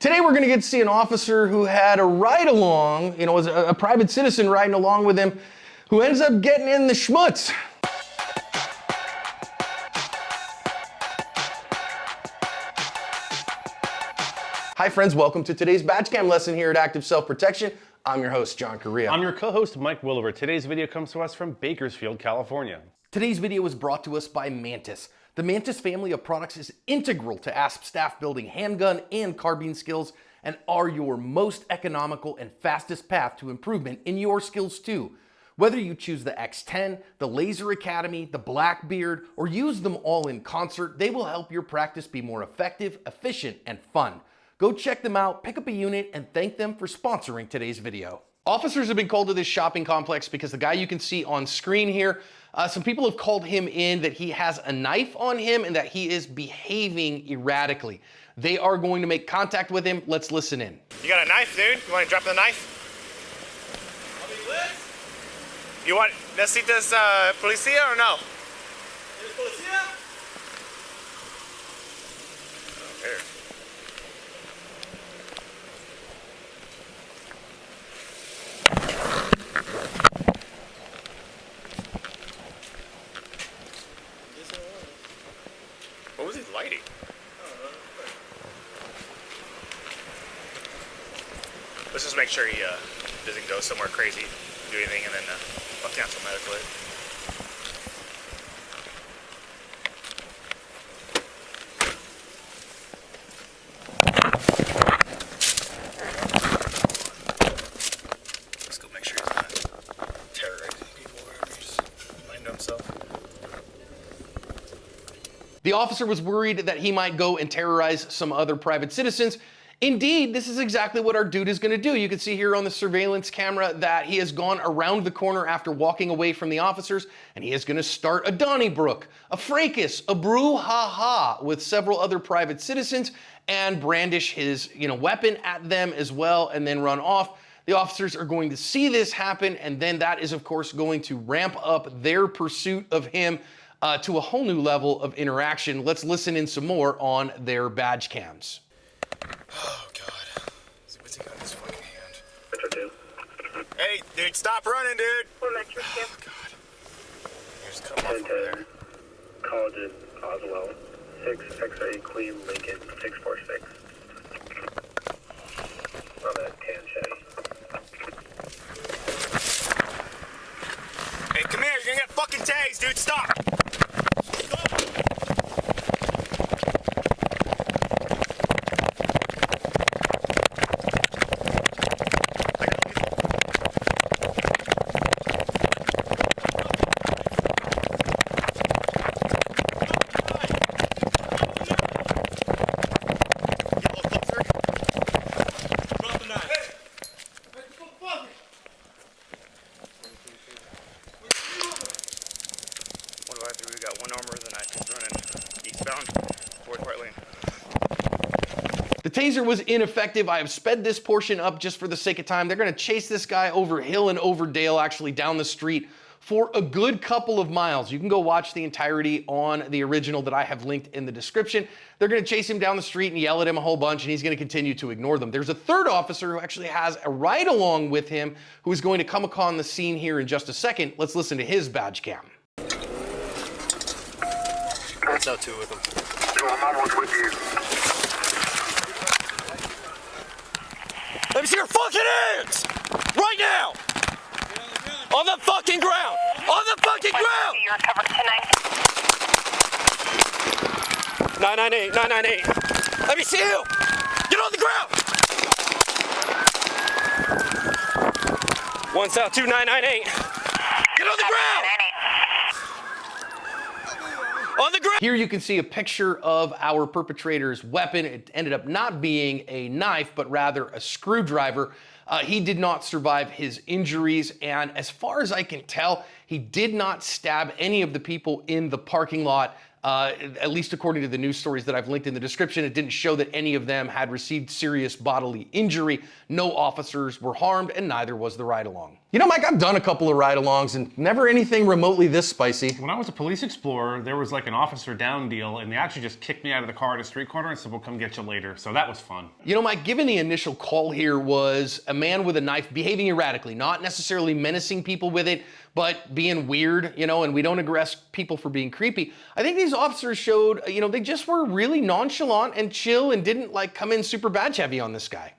Today we're going to get to see an officer who had a ride-along, was a private citizen riding along with him, who ends up getting in the schmutz. Hi friends, welcome to today's badge cam lesson here at Active Self-Protection. I'm your host, John Correa. I'm your co-host, Mike Williver. Today's video comes to us from Bakersfield, California. Today's video is brought to us by Mantis. The Mantis family of products is integral to ASP staff building handgun and carbine skills and are your most economical and fastest path to improvement in your skills too. Whether you choose the X10, the Laser Academy, the Blackbeard, or use them all in concert, they will help your practice be more effective, efficient, and fun. Go check them out, pick up a unit, and thank them for sponsoring today's video. Officers have been called to this shopping complex because the guy you can see on screen here, some people have called him in that he has a knife on him and that he is behaving erratically. They are going to make contact with him. Let's listen in. You got a knife, dude? You want to drop the knife? You want necesitas policía or no? Policía? Here. What was he lighting? Let's just make sure he doesn't go somewhere crazy, do anything, and then I'll cancel medical aid. Let's go make sure he's not terrorizing people or whatever. Just mind to himself. The officer was worried that he might go and terrorize some other private citizens. Indeed, this is exactly what our dude is going to do. You can see here on the surveillance camera that he has gone around the corner after walking away from the officers, and he is going to start a Donnybrook, a fracas, a brouhaha with several other private citizens and brandish his weapon at them as well and then run off. The officers are going to see this happen, and then that is, of course, going to ramp up their pursuit of him to a whole new level of interaction. Let's listen in some more on their badge cams. Oh, God. What's he got in his fucking hand? Hey, dude, stop running, dude! Oh, God. Here's cut him off over there. College Oswell, 6 X-ray Queen Lincoln 646. On that tan Chevy. Hey, come here, you're gonna get fucking tased, dude, stop! We got one armor of the night running eastbound, 4th right lane. The taser was ineffective. I have sped this portion up just for the sake of time. They're going to chase this guy over hill and over dale, actually down the street for a good couple of miles. You can go watch the entirety on the original that I have linked in the description. They're going to chase him down the street and yell at him a whole bunch, and he's going to continue to ignore them. There's a third officer who actually has a ride-along with him who is going to come upon the scene here in just a second. Let's listen to his badge cam. No, 2 with them. I'm almost with you. Let me see your fucking hands! Right now! On the fucking ground! On the fucking ground! You're covered tonight. 998, 998. Let me see you! Get on the ground! 1 South 2, 998. Get on the ground! On the ground! Here you can see a picture of our perpetrator's weapon. It ended up not being a knife, but rather a screwdriver. He did not survive his injuries, and as far as I can tell, he did not stab any of the people in the parking lot. At least according to the news stories that I've linked in the description, it didn't show that any of them had received serious bodily injury. No officers were harmed, and neither was the ride-along. You know, Mike, I've done a couple of ride-alongs and never anything remotely this spicy. When I was a police explorer, there was like an officer down deal, and they actually just kicked me out of the car at a street corner and said, we'll come get you later. So that was fun. You know, Mike, given the initial call here was a man with a knife behaving erratically, not necessarily menacing people with it, but being weird, you know, and we don't arrest people for being creepy. I think these officers showed, you know, they just were really nonchalant and chill and didn't like come in super badge heavy on this guy.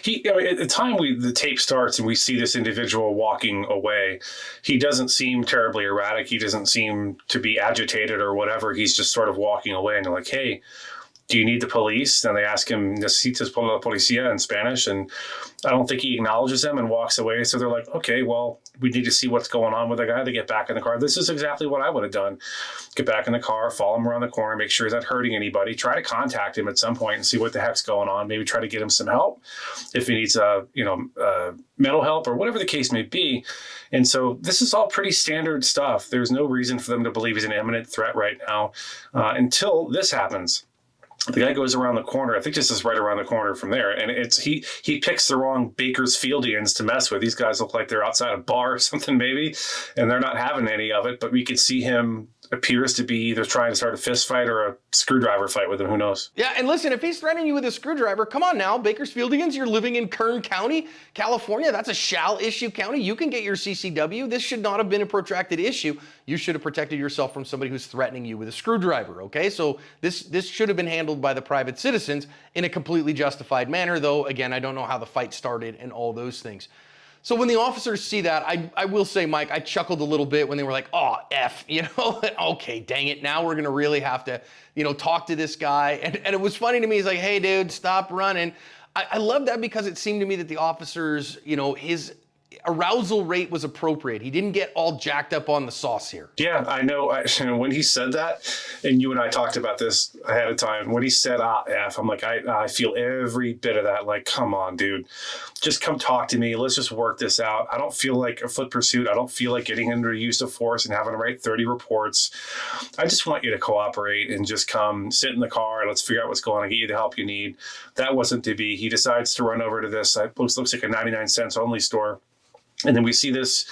At the time the tape starts and we see this individual walking away, he doesn't seem terribly erratic. He doesn't seem to be agitated or whatever. He's just sort of walking away, and they're like, hey, do you need the police? And they ask him, ¿Necesitas la policía in Spanish? And I don't think he acknowledges them and walks away. So they're like, okay, well, we need to see what's going on with the guy. They get back in the car. This is exactly what I would have done. Get back in the car, follow him around the corner, make sure he's not hurting anybody. Try to contact him at some point and see what the heck's going on. Maybe try to get him some help if he needs mental help or whatever the case may be. And so this is all pretty standard stuff. There's no reason for them to believe he's an imminent threat right now until this happens. The guy goes around the corner. I think this is right around the corner from there. And it's he picks the wrong Bakersfieldians to mess with. These guys look like they're outside a bar or something maybe, and they're not having any of it. But we could see him appears to be either trying to start a fist fight or a screwdriver fight with him. Who knows? Yeah, and listen, if he's threatening you with a screwdriver, come on now, Bakersfieldians, you're living in Kern County, California. That's a shall-issue county. You can get your CCW. This should not have been a protracted issue. You should have protected yourself from somebody who's threatening you with a screwdriver, okay? So this should have been handled by the private citizens in a completely justified manner, though, again, I don't know how the fight started and all those things. So when the officers see that, I will say, Mike, I chuckled a little bit when they were like, oh, F, you know, okay, dang it. Now we're going to really have to, you know, talk to this guy. And it was funny to me. He's like, hey, dude, stop running. I love that because it seemed to me that the officers, you know, his arousal rate was appropriate. He didn't get all jacked up on the sauce here. Yeah, I know. When he said that, and you and I talked about this ahead of time, when he said, F, I'm like, I feel every bit of that. Like, come on, dude, just come talk to me. Let's just work this out. I don't feel like a foot pursuit. I don't feel like getting under use of force and having to write 30 reports. I just want you to cooperate and just come sit in the car and let's figure out what's going on, get you the help you need. That wasn't to be. He decides to run over to this, looks like a 99 cents only store. And then we see this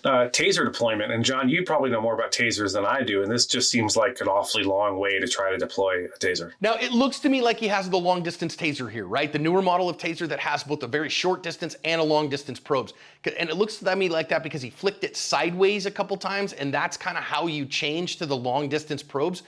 taser deployment. And John, you probably know more about tasers than I do. And this just seems like an awfully long way to try to deploy a taser. Now, it looks to me like he has the long distance taser here, right? The newer model of taser that has both a very short distance and a long distance probes. And it looks to me like that because he flicked it sideways a couple times. And that's kind of how you change to the long distance probes.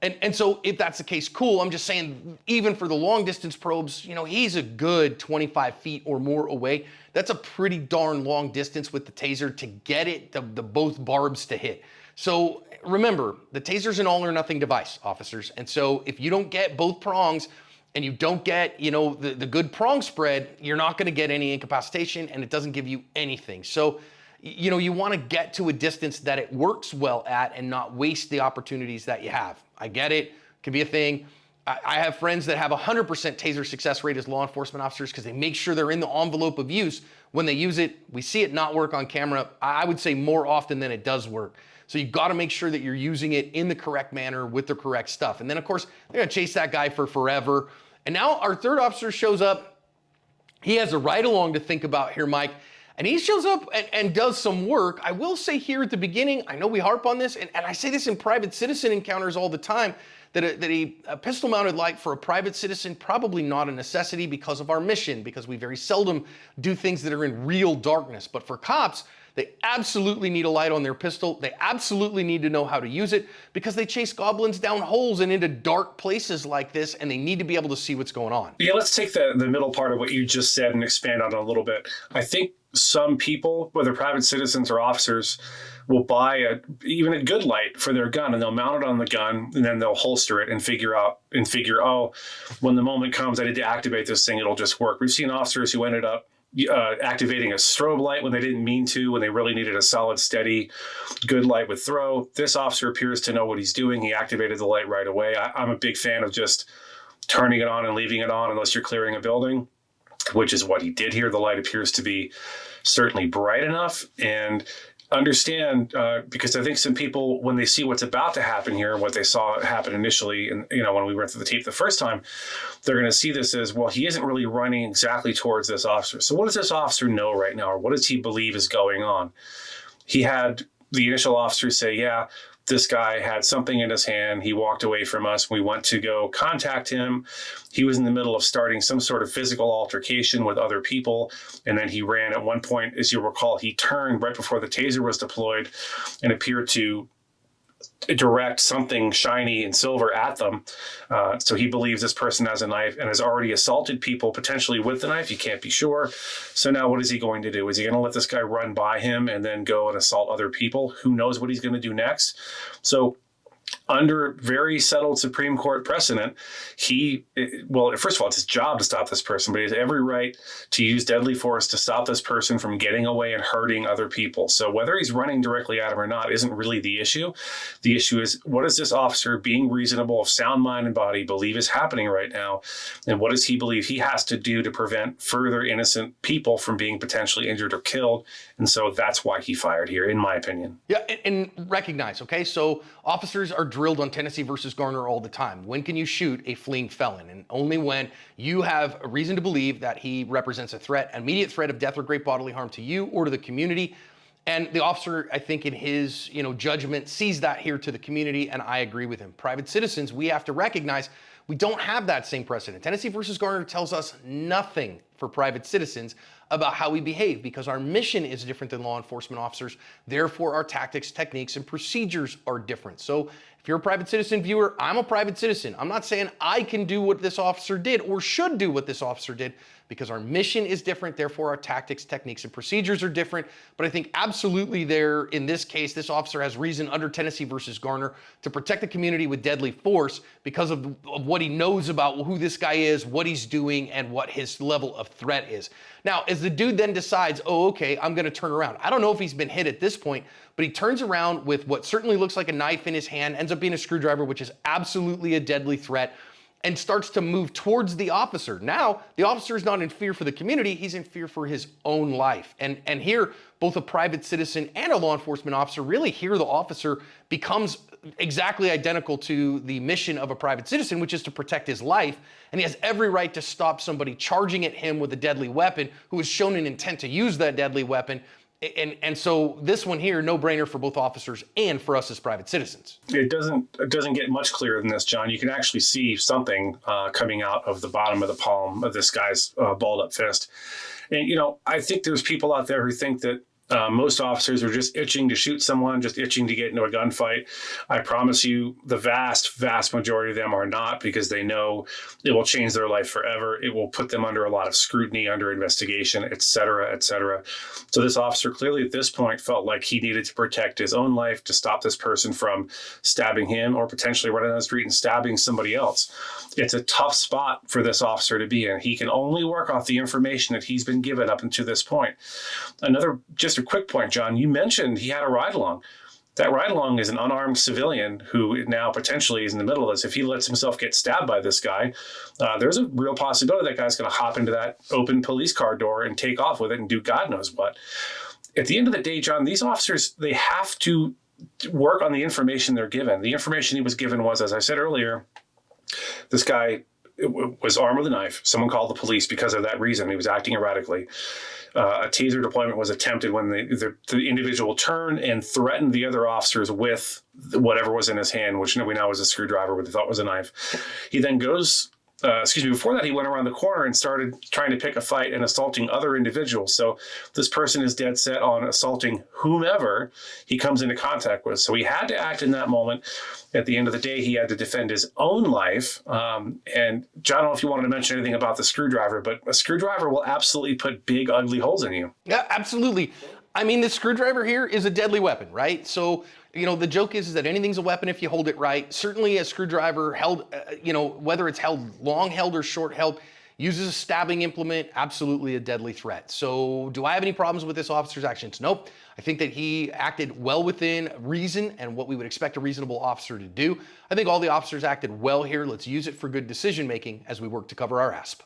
And so if that's the case, cool. I'm just saying, even for the long distance probes, you know, he's a good 25 feet or more away. That's a pretty darn long distance with the taser to get it, the both barbs to hit. So remember, the taser's an all or nothing device, officers. And so if you don't get both prongs and you don't get, you know, the good prong spread, you're not going to get any incapacitation and it doesn't give you anything. So, you know, you want to get to a distance that it works well at and not waste the opportunities that you have. I get it. Can be a thing. I have friends that have 100% taser success rate as law enforcement officers because they make sure they're in the envelope of use. When they use it, we see it not work on camera. I would say more often than it does work. So you've got to make sure that you're using it in the correct manner with the correct stuff. And then, of course, they're going to chase that guy for forever. And now our third officer shows up. He has a ride-along to think about here, Mike. And he shows up and does some work. I will say here at the beginning, I know we harp on this, and I say this in private citizen encounters all the time, that a pistol-mounted light for a private citizen, probably not a necessity because of our mission, because we very seldom do things that are in real darkness. But for cops, they absolutely need a light on their pistol. They absolutely need to know how to use it because they chase goblins down holes and into dark places like this, and they need to be able to see what's going on. Yeah, let's take the middle part of what you just said and expand on it a little bit. I think some people, whether private citizens or officers, will buy even a good light for their gun and they'll mount it on the gun and then they'll holster it and figure, oh, when the moment comes, I need to activate this thing, it'll just work. We've seen officers who ended up activating a strobe light when they didn't mean to, when they really needed a solid, steady, good light with throw. This officer appears to know what he's doing. He activated the light right away. I'm a big fan of just turning it on and leaving it on unless you're clearing a building, which is what he did here. The light appears to be certainly bright enough. And understand, because I think some people, when they see what's about to happen here, what they saw happen initially, and when we went through the tape the first time, they're going to see this as, well, he isn't really running exactly towards this officer. So what does this officer know right now, or what does he believe is going on? He had the initial officer say, yeah, this guy had something in his hand. He walked away from us. We went to go contact him. He was in the middle of starting some sort of physical altercation with other people. And then he ran. At one point, as you recall, he turned right before the taser was deployed and appeared to direct something shiny and silver at them. So he believes this person has a knife and has already assaulted people, potentially with the knife. You can't be sure. So now what is he going to do? Is he going to let this guy run by him and then go and assault other people? Who knows what he's going to do next? So under very settled Supreme Court precedent, first of all, it's his job to stop this person, but he has every right to use deadly force to stop this person from getting away and hurting other people. So whether he's running directly at him or not isn't really the issue. The issue is, what does this officer, being reasonable, of sound mind and body, believe is happening right now? And what does he believe he has to do to prevent further innocent people from being potentially injured or killed? And so that's why he fired here, in my opinion. Yeah, and recognize, okay, so officers are drilled on Tennessee versus Garner all the time. When can you shoot a fleeing felon? And only when you have a reason to believe that he represents a threat, an immediate threat of death or great bodily harm to you or to the community. And the officer, I think in his judgment, sees that here to the community, and I agree with him. Private citizens, we have to recognize we don't have that same precedent. Tennessee versus Garner tells us nothing for private citizens about how we behave, because our mission is different than law enforcement officers. Therefore, our tactics, techniques, and procedures are different. So if you're a private citizen viewer, I'm a private citizen. I'm not saying I can do what this officer did or should do what this officer did, because our mission is different. Therefore, our tactics, techniques, and procedures are different. But I think absolutely in this case, this officer has reason under Tennessee versus Garner to protect the community with deadly force because of what he knows about who this guy is, what he's doing, and what his level of threat is. Now, as the dude then decides, oh, okay, I'm going to turn around. I don't know if he's been hit at this point, but he turns around with what certainly looks like a knife in his hand, ends up being a screwdriver, which is absolutely a deadly threat, and starts to move towards the officer. Now, the officer is not in fear for the community, he's in fear for his own life. And here, both a private citizen and a law enforcement officer, really here the officer becomes exactly identical to the mission of a private citizen, which is to protect his life. And he has every right to stop somebody charging at him with a deadly weapon who has shown an intent to use that deadly weapon. And so this one here, no brainer for both officers and for us as private citizens. It doesn't get much clearer than this, John. You can actually see something coming out of the bottom of the palm of this guy's balled up fist. And, I think there's people out there who think that most officers are just itching to shoot someone, just itching to get into a gunfight. I promise you the vast, vast majority of them are not, because they know it will change their life forever. It will put them under a lot of scrutiny, under investigation, et cetera, et cetera. So this officer clearly at this point felt like he needed to protect his own life to stop this person from stabbing him or potentially running down the street and stabbing somebody else. It's a tough spot for this officer to be in. He can only work off the information that he's been given up until this point. Just a quick point, John, you mentioned he had a ride-along. That ride-along is an unarmed civilian who now potentially is in the middle of this. If he lets himself get stabbed by this guy, there's a real possibility that guy's going to hop into that open police car door and take off with it and do God knows what. At the end of the day, John, these officers, they have to work on the information they're given. The information he was given was, as I said earlier, this guy was armed with a knife. Someone called the police because of that reason. He was acting erratically. A taser deployment was attempted when the individual turned and threatened the other officers with whatever was in his hand, which we know was a screwdriver, but they thought was a knife. He then goes, before that, he went around the corner and started trying to pick a fight and assaulting other individuals. So this person is dead set on assaulting whomever he comes into contact with. So he had to act in that moment. At the end of the day, he had to defend his own life. And John, I don't know if you wanted to mention anything about the screwdriver, but a screwdriver will absolutely put big, ugly holes in you. Yeah, absolutely. I mean, this screwdriver here is a deadly weapon, right? So, the joke is that anything's a weapon if you hold it right. Certainly a screwdriver held, whether it's long held or short held, uses a stabbing implement, absolutely a deadly threat. So do I have any problems with this officer's actions? Nope. I think that he acted well within reason and what we would expect a reasonable officer to do. I think all the officers acted well here. Let's use it for good decision making as we work to cover our ASP.